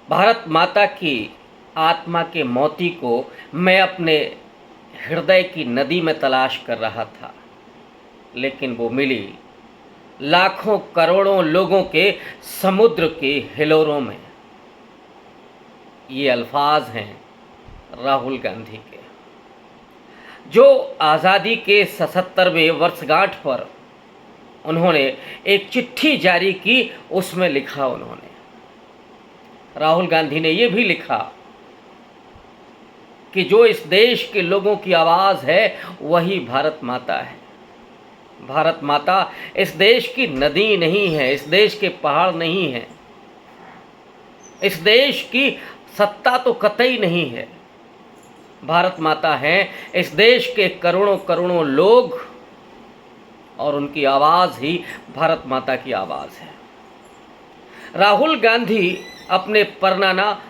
भारत माता की आत्मा के मोती को मैं अपने हृदय की नदी में तलाश कर रहा था, लेकिन वो मिली लाखों करोड़ों लोगों के समुद्र के हिलोरों में। ये अल्फाज हैं राहुल गांधी के, जो आज़ादी के 77वें वर्षगांठ पर उन्होंने एक चिट्ठी जारी की। उसमें लिखा उन्होंने, राहुल गांधी ने ये भी लिखा कि जो इस देश के लोगों की आवाज़ है वही भारत माता है। भारत माता इस देश की नदी नहीं है, इस देश के पहाड़ नहीं है, इस देश की सत्ता तो कतई नहीं है। भारत माता है इस देश के करोड़ों करोड़ों लोग, और उनकी आवाज़ ही भारत माता की आवाज़ है। राहुल गांधी अपने परनाना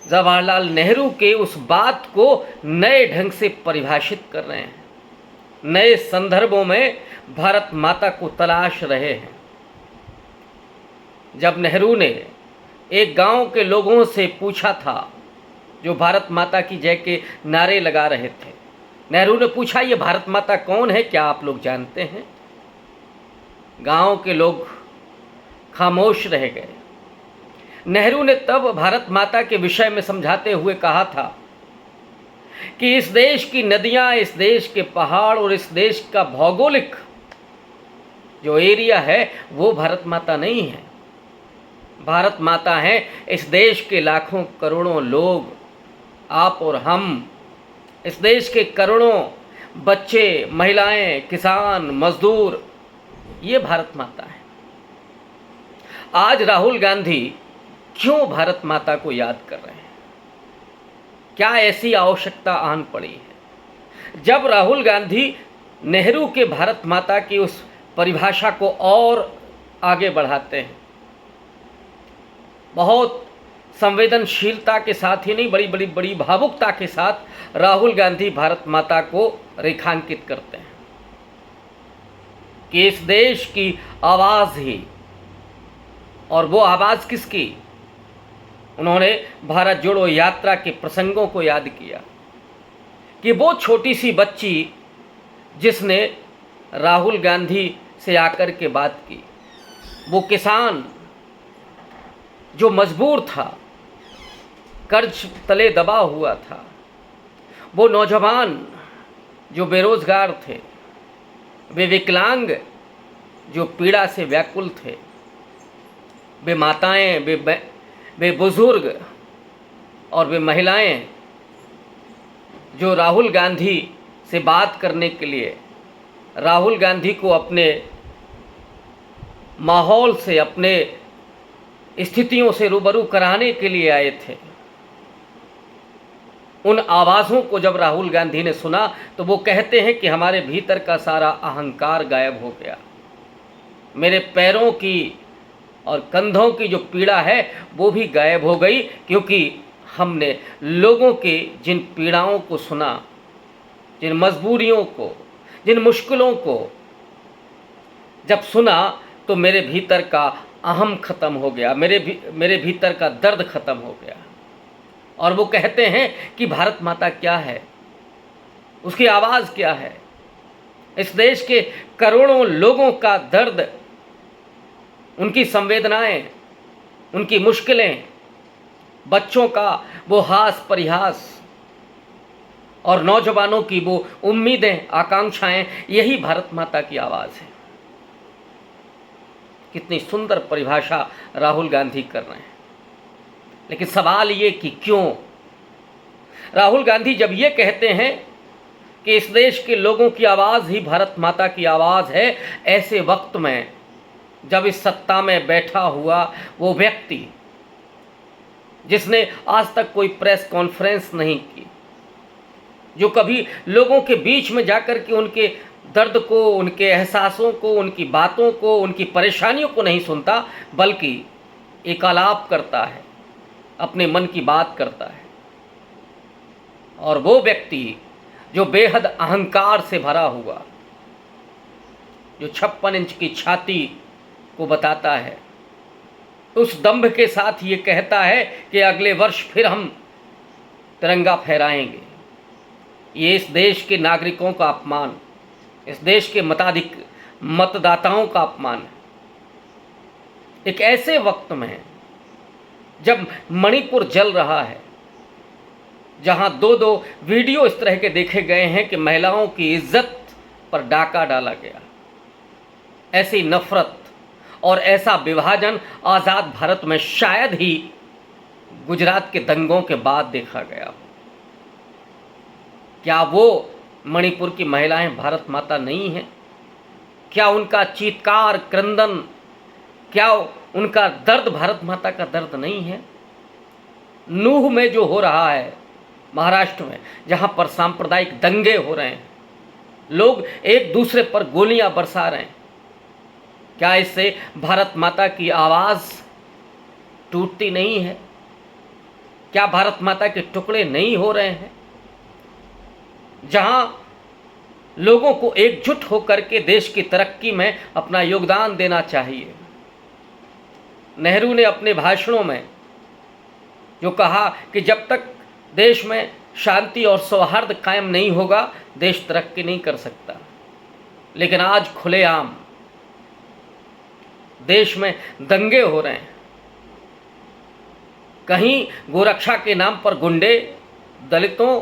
जवाहरलाल नेहरू के उस बात को नए ढंग से परिभाषित कर रहे हैं, नए संदर्भों में भारत माता को तलाश रहे हैं। जब नेहरू ने एक गांव के लोगों से पूछा था, जो भारत माता की जय के नारे लगा रहे थे, नेहरू ने पूछा, ये भारत माता कौन है, क्या आप लोग जानते हैं? गांव के लोग खामोश रह गए। नेहरू ने तब भारत माता के विषय में समझाते हुए कहा था कि इस देश की नदियां, इस देश के पहाड़ और इस देश का भौगोलिक जो एरिया है वो भारत माता नहीं है। भारत माता है इस देश के लाखों करोड़ों लोग, आप और हम, इस देश के करोड़ों बच्चे, महिलाएं, किसान, मजदूर, ये भारत माता है। आज राहुल गांधी क्यों भारत माता को याद कर रहे हैं? क्या ऐसी आवश्यकता आन पड़ी है? जब राहुल गांधी नेहरू के भारत माता की उस परिभाषा को और आगे बढ़ाते हैं, बहुत संवेदनशीलता के साथ ही नहीं, बड़ी भावुकता के साथ राहुल गांधी भारत माता को रेखांकित करते हैं कि इस देश की आवाज़ ही, और वो आवाज़ किसकी? उन्होंने भारत जोड़ो यात्रा के प्रसंगों को याद किया कि वो छोटी सी बच्ची जिसने राहुल गांधी से आकर के बात की, वो किसान जो मजबूर था, कर्ज तले दबा हुआ था, वो नौजवान जो बेरोजगार थे, वे विकलांग जो पीड़ा से व्याकुल थे, वे माताएं, वे बुजुर्ग और वे महिलाएं जो राहुल गांधी से बात करने के लिए, राहुल गांधी को अपने माहौल से, अपने स्थितियों से रूबरू कराने के लिए आए थे, उन आवाज़ों को जब राहुल गांधी ने सुना तो वो कहते हैं कि हमारे भीतर का सारा अहंकार गायब हो गया। मेरे पैरों की और कंधों की जो पीड़ा है वो भी गायब हो गई, क्योंकि हमने लोगों के जिन पीड़ाओं को सुना, जिन मजबूरियों को, जिन मुश्किलों को जब सुना, तो मेरे भीतर का अहम ख़त्म हो गया, मेरे भीतर का दर्द ख़त्म हो गया। और वो कहते हैं कि भारत माता क्या है, उसकी आवाज़ क्या है, इस देश के करोड़ों लोगों का दर्द, उनकी संवेदनाएं, उनकी मुश्किलें, बच्चों का वो हास परिहास और नौजवानों की वो उम्मीदें, आकांक्षाएं, यही भारत माता की आवाज़ है। कितनी सुंदर परिभाषा राहुल गांधी कर रहे हैं। लेकिन सवाल ये कि क्यों राहुल गांधी जब ये कहते हैं कि इस देश के लोगों की आवाज़ ही भारत माता की आवाज़ है, ऐसे वक्त में जब इस सत्ता में बैठा हुआ वो व्यक्ति जिसने आज तक कोई प्रेस कॉन्फ्रेंस नहीं की, जो कभी लोगों के बीच में जाकर के उनके दर्द को, उनके एहसासों को, उनकी बातों को, उनकी परेशानियों को नहीं सुनता, बल्कि एकालाप करता है, अपने मन की बात करता है, और वो व्यक्ति जो बेहद अहंकार से भरा हुआ, जो 56 इंच की छाती को बताता है, उस दंभ के साथ ये कहता है कि अगले वर्ष फिर हम तिरंगा फहराएंगे। ये इस देश के नागरिकों का अपमान, इस देश के मतदाताओं का अपमान है। एक ऐसे वक्त में जब मणिपुर जल रहा है, जहां दो दो वीडियो इस तरह के देखे गए हैं कि महिलाओं की इज्जत पर डाका डाला गया, ऐसी नफरत और ऐसा विभाजन आज़ाद भारत में शायद ही गुजरात के दंगों के बाद देखा गया हो। क्या वो मणिपुर की महिलाएं भारत माता नहीं हैं? क्या उनका चीत्कार, क्रंदन, क्या उनका दर्द भारत माता का दर्द नहीं है? नूह में जो हो रहा है महाराष्ट्र में, जहां पर सांप्रदायिक दंगे हो रहे हैं, लोग एक दूसरे पर गोलियां बरसा रहे हैं, क्या इससे भारत माता की आवाज़ टूटती नहीं है? क्या भारत माता के टुकड़े नहीं हो रहे हैं? जहां लोगों को एकजुट होकर के देश की तरक्की में अपना योगदान देना चाहिए। नेहरू ने अपने भाषणों में जो कहा कि जब तक देश में शांति और सौहार्द कायम नहीं होगा, देश तरक्की नहीं कर सकता। लेकिन आज खुलेआम देश में दंगे हो रहे हैं। कहीं गोरक्षा के नाम पर गुंडे दलितों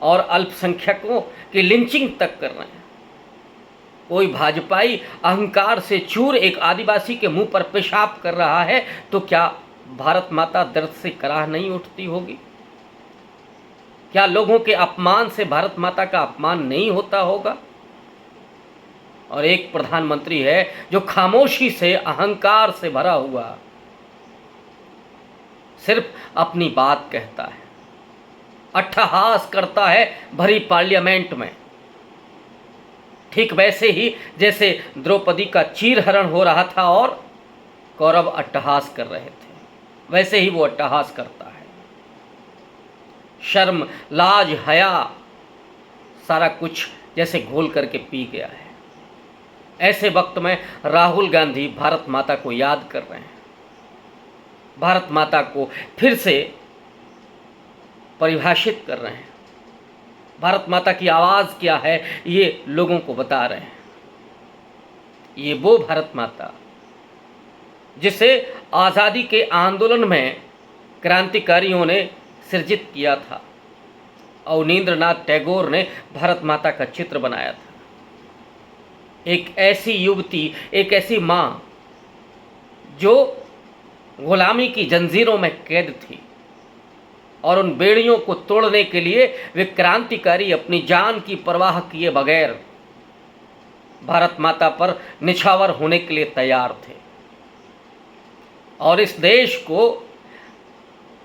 और अल्पसंख्यकों की लिंचिंग तक कर रहे हैं। कोई भाजपाई अहंकार से चूर एक आदिवासी के मुंह पर पेशाब कर रहा है, तो क्या भारत माता दर्द से कराह नहीं उठती होगी? क्या लोगों के अपमान से भारत माता का अपमान नहीं होता होगा? और एक प्रधानमंत्री है जो खामोशी से, अहंकार से भरा हुआ सिर्फ अपनी बात कहता है, अट्टहास करता है भरी पार्लियामेंट में। ठीक वैसे ही जैसे द्रौपदी का चीरहरण हो रहा था और कौरव अट्टहास कर रहे थे, वैसे ही वो अट्टहास करता है। शर्म, लाज, हया सारा कुछ जैसे घोल करके पी गया है। ऐसे वक्त में राहुल गांधी भारत माता को याद कर रहे हैं, भारत माता को फिर से परिभाषित कर रहे हैं। भारत माता की आवाज़ क्या है ये लोगों को बता रहे हैं। ये वो भारत माता जिसे आज़ादी के आंदोलन में क्रांतिकारियों ने सृजित किया था। अवनींद्रनाथ टैगोर ने भारत माता का चित्र बनाया था। एक ऐसी युवती, एक ऐसी माँ जो गुलामी की जंजीरों में कैद थी और उन बेड़ियों को तोड़ने के लिए वे क्रांतिकारी अपनी जान की परवाह किए बगैर भारत माता पर निछावर होने के लिए तैयार थे। और इस देश को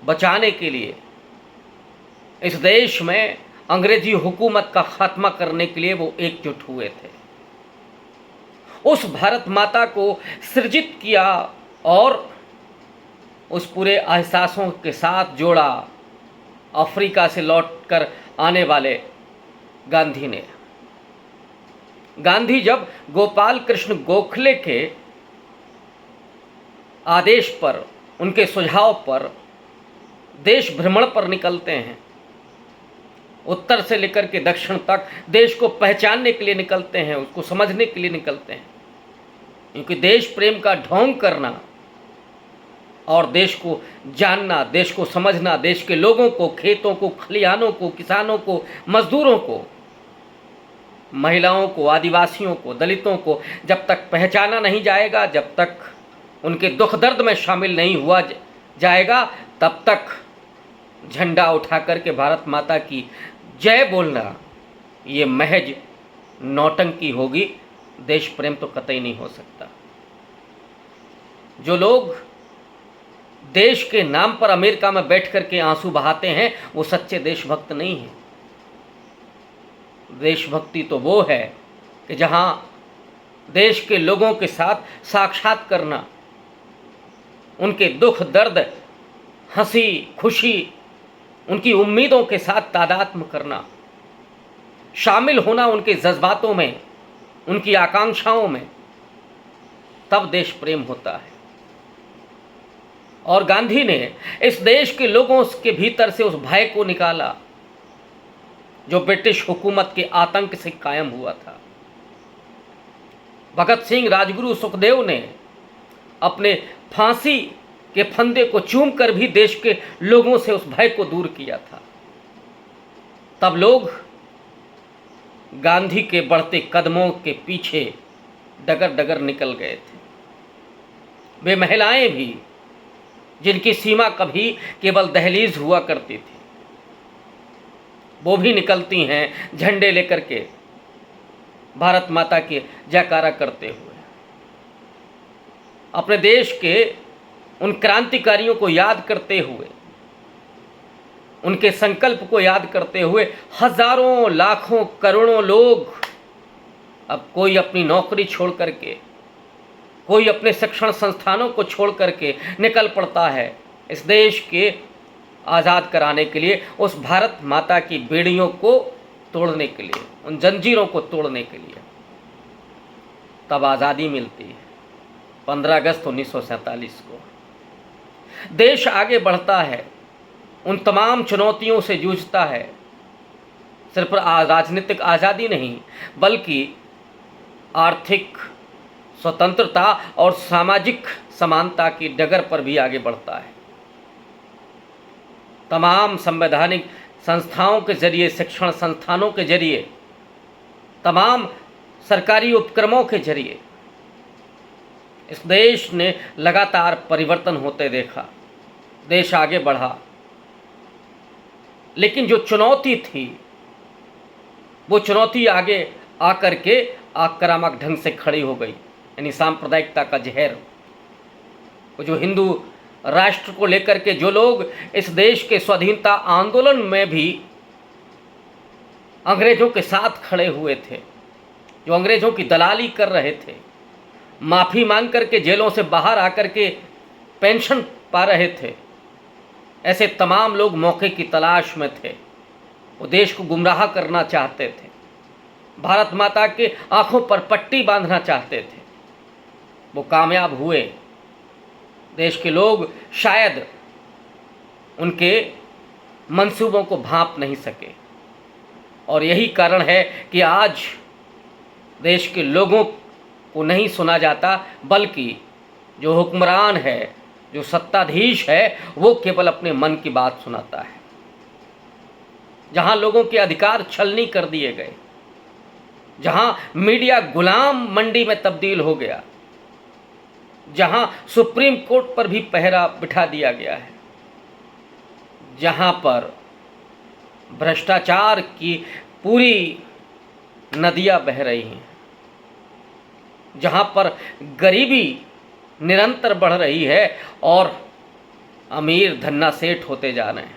बचाने के लिए, इस देश में अंग्रेजी हुकूमत का खात्मा करने के लिए वो एकजुट हुए थे। उस भारत माता को सृजित किया और उस पूरे एहसासों के साथ जोड़ा अफ्रीका से लौटकर आने वाले गांधी ने। गांधी जब गोपाल कृष्ण गोखले के आदेश पर, उनके सुझाव पर देश भ्रमण पर निकलते हैं, उत्तर से लेकर के दक्षिण तक देश को पहचानने के लिए निकलते हैं, उसको समझने के लिए निकलते हैं, क्योंकि देश प्रेम का ढोंग करना और देश को जानना, देश को समझना, देश के लोगों को, खेतों को, खलिहानों को, किसानों को, मजदूरों को, महिलाओं को, आदिवासियों को, दलितों को जब तक पहचाना नहीं जाएगा, जब तक उनके दुख दर्द में शामिल नहीं हुआ जाएगा, तब तक झंडा उठा करके भारत माता की जय बोलना ये महज नौटंकी होगी। देश प्रेम तो कतई नहीं हो सकता। जो लोग देश के नाम पर अमेरिका में बैठ करके आंसू बहाते हैं वो सच्चे देशभक्त नहीं हैं। देशभक्ति तो वो है कि जहां देश के लोगों के साथ साक्षात करना, उनके दुख दर्द, हंसी खुशी, उनकी उम्मीदों के साथ तादात्म्य करना, शामिल होना उनके जज्बातों में, उनकी आकांक्षाओं में, तब देश प्रेम होता है। और गांधी ने इस देश के लोगों के भीतर से उस भय को निकाला जो ब्रिटिश हुकूमत के आतंक से कायम हुआ था। भगत सिंह, राजगुरु, सुखदेव ने अपने फांसी के फंदे को चूम कर भी देश के लोगों से उस भय को दूर किया था। तब लोग गांधी के बढ़ते कदमों के पीछे डगर डगर निकल गए थे। वे महिलाएं भी जिनकी सीमा कभी केवल दहलीज हुआ करती थी, वो भी निकलती हैं झंडे लेकर के, भारत माता के जयकारा करते हुए। अपने देश के उन क्रांतिकारियों को याद करते हुए, उनके संकल्प को याद करते हुए हजारों, लाखों, करोड़ों लोग, अब कोई अपनी नौकरी छोड़ करके, कोई अपने शिक्षण संस्थानों को छोड़ करके निकल पड़ता है इस देश के आज़ाद कराने के लिए, उस भारत माता की बेड़ियों को तोड़ने के लिए, उन जंजीरों को तोड़ने के लिए। तब आज़ादी मिलती है 15 अगस्त 1947 को। देश आगे बढ़ता है, उन तमाम चुनौतियों से जूझता है। सिर्फ राजनीतिक आज़ादी नहीं, बल्कि आर्थिक स्वतंत्रता और सामाजिक समानता की डगर पर भी आगे बढ़ता है। तमाम संवैधानिक संस्थाओं के जरिए, शिक्षण संस्थानों के जरिए, तमाम सरकारी उपक्रमों के जरिए इस देश ने लगातार परिवर्तन होते देखा, देश आगे बढ़ा। लेकिन जो चुनौती थी, वो चुनौती आगे आकर के आक्रामक ढंग से खड़ी हो गई, यानी सांप्रदायिकता का जहर। वो जो हिंदू राष्ट्र को लेकर के जो लोग इस देश के स्वाधीनता आंदोलन में भी अंग्रेजों के साथ खड़े हुए थे, जो अंग्रेजों की दलाली कर रहे थे, माफ़ी मांग करके जेलों से बाहर आकर के पेंशन पा रहे थे, ऐसे तमाम लोग मौके की तलाश में थे। वो देश को गुमराह करना चाहते थे, भारत माता के आंखों पर पट्टी बांधना चाहते थे। वो कामयाब हुए। देश के लोग शायद उनके मंसूबों को भांप नहीं सके, और यही कारण है कि आज देश के लोगों को नहीं सुना जाता, बल्कि जो हुक्मरान है, जो सत्ताधीश है, वो केवल अपने मन की बात सुनाता है। जहां लोगों के अधिकार छलनी कर दिए गए, जहां मीडिया गुलाम मंडी में तब्दील हो गया, जहां सुप्रीम कोर्ट पर भी पहरा बिठा दिया गया है, जहां पर भ्रष्टाचार की पूरी नदियां बह रही हैं, जहां पर गरीबी निरंतर बढ़ रही है और अमीर धन्ना सेठ होते जा रहे हैं।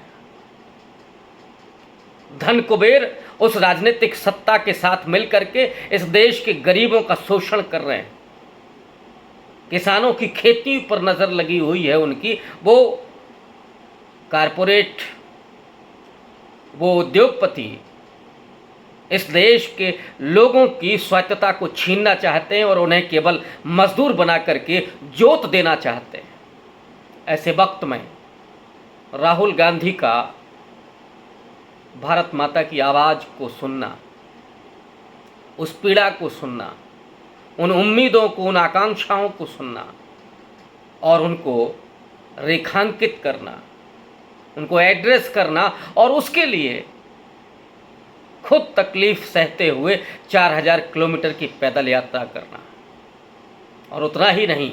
धन कुबेर उस राजनीतिक सत्ता के साथ मिलकर के इस देश के गरीबों का शोषण कर रहे हैं। किसानों की खेती पर नज़र लगी हुई है उनकी। वो कारपोरेट, वो उद्योगपति इस देश के लोगों की स्वायत्तता को छीनना चाहते हैं और उन्हें केवल मजदूर बना करके जोत देना चाहते हैं। ऐसे वक्त में राहुल गांधी का भारत माता की आवाज़ को सुनना, उस पीड़ा को सुनना, उन उम्मीदों को, उन आकांक्षाओं को सुनना और उनको रेखांकित करना, उनको एड्रेस करना, और उसके लिए खुद तकलीफ सहते हुए 4000 किलोमीटर की पैदल यात्रा करना। और उतना ही नहीं,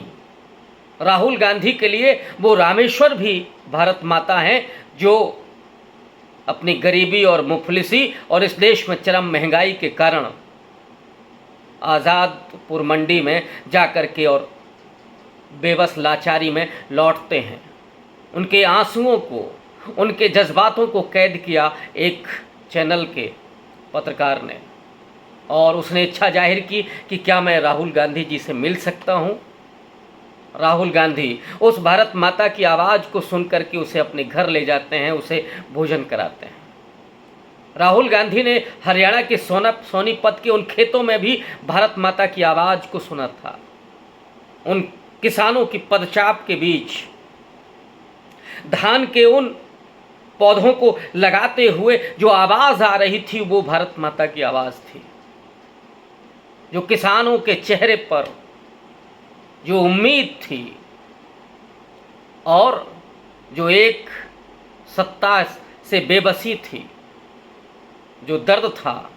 राहुल गांधी के लिए वो रामेश्वर भी भारत माता हैं, जो अपनी गरीबी और मुफलिसी और इस देश में चरम महंगाई के कारण आज़ादपुर मंडी में जाकर के और बेबस लाचारी में लौटते हैं। उनके आंसुओं को, उनके जज्बातों को कैद किया एक चैनल के पत्रकार ने, और उसने इच्छा जाहिर की कि क्या मैं राहुल गांधी जी से मिल सकता हूँ। राहुल गांधी उस भारत माता की आवाज़ को सुन करके उसे अपने घर ले जाते हैं, उसे भोजन कराते हैं। राहुल गांधी ने हरियाणा के सोनीपत के उन खेतों में भी भारत माता की आवाज़ को सुना था। उन किसानों की पदचाप के बीच धान के उन पौधों को लगाते हुए जो आवाज़ आ रही थी वो भारत माता की आवाज़ थी। जो किसानों के चेहरे पर जो उम्मीद थी और जो एक सत्ता से बेबसी थी, जो दर्द था,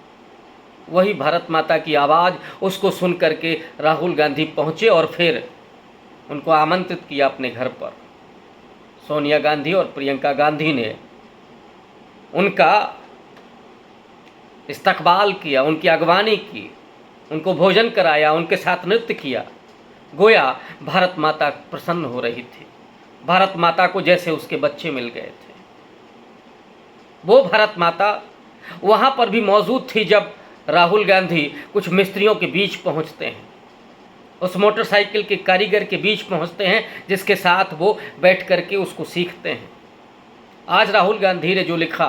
वही भारत माता की आवाज़। उसको सुन करके राहुल गांधी पहुँचे और फिर उनको आमंत्रित किया अपने घर पर। सोनिया गांधी और प्रियंका गांधी ने उनका इस्तकबाल किया, उनकी अगवानी की, उनको भोजन कराया, उनके साथ नृत्य किया। गोया भारत माता प्रसन्न हो रही थी, भारत माता को जैसे उसके बच्चे मिल गए थे। वो भारत माता वहाँ पर भी मौजूद थी जब राहुल गांधी कुछ मिस्त्रियों के बीच पहुँचते हैं, उस मोटरसाइकिल के कारीगर के बीच पहुँचते हैं जिसके साथ वो बैठ करके उसको सीखते हैं। आज राहुल गांधी ने जो लिखा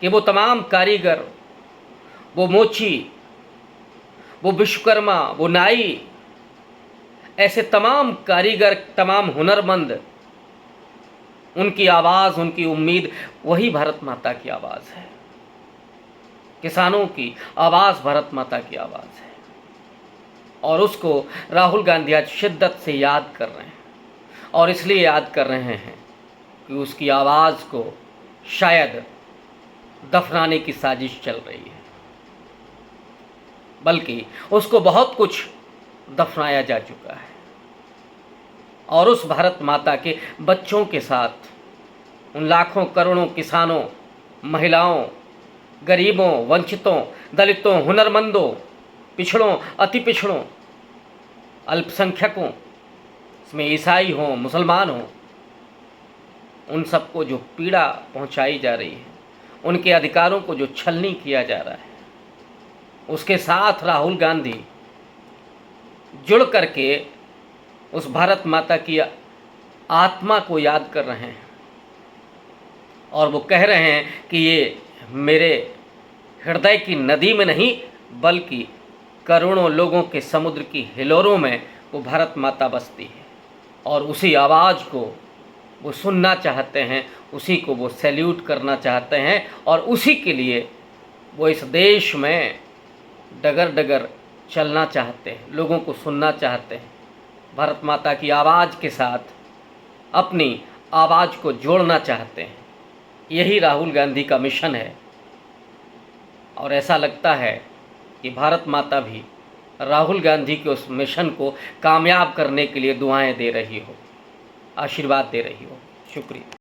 कि वो तमाम कारीगर, वो मोची, वो विश्वकर्मा, वो नाई, ऐसे तमाम कारीगर, तमाम हुनरमंद, उनकी आवाज़, उनकी उम्मीद वही भारत माता की आवाज़ है। किसानों की आवाज़ भारत माता की आवाज़ है और उसको राहुल गांधी आज शिद्दत से याद कर रहे हैं। और इसलिए याद कर रहे हैं कि उसकी आवाज़ को शायद दफनाने की साजिश चल रही है, बल्कि उसको बहुत कुछ दफनाया जा चुका है। और उस भारत माता के बच्चों के साथ उन लाखों करोड़ों किसानों, महिलाओं, गरीबों, वंचितों, दलितों, हुनरमंदों, पिछड़ों, अति पिछड़ों, अल्पसंख्यकों, इसमें ईसाई हों, मुसलमान हों, उन सबको जो पीड़ा पहुंचाई जा रही है, उनके अधिकारों को जो छलनी किया जा रहा है, उसके साथ राहुल गांधी जुड़ करके उस भारत माता की आत्मा को याद कर रहे हैं और वो कह रहे हैं कि ये मेरे हृदय की नदी में नहीं बल्कि करोड़ों लोगों के समुद्र की हिलोरों में वो भारत माता बसती है और उसी आवाज़ को वो सुनना चाहते हैं, उसी को वो सैल्यूट करना चाहते हैं और उसी के लिए वो इस देश में डगर डगर चलना चाहते हैं, लोगों को सुनना चाहते हैं, भारत माता की आवाज़ के साथ अपनी आवाज़ को जोड़ना चाहते हैं। यही राहुल गांधी का मिशन है और ऐसा लगता है कि भारत माता भी राहुल गांधी के उस मिशन को कामयाब करने के लिए दुआएं दे रही हो, आशीर्वाद दे रही हो। शुक्रिया।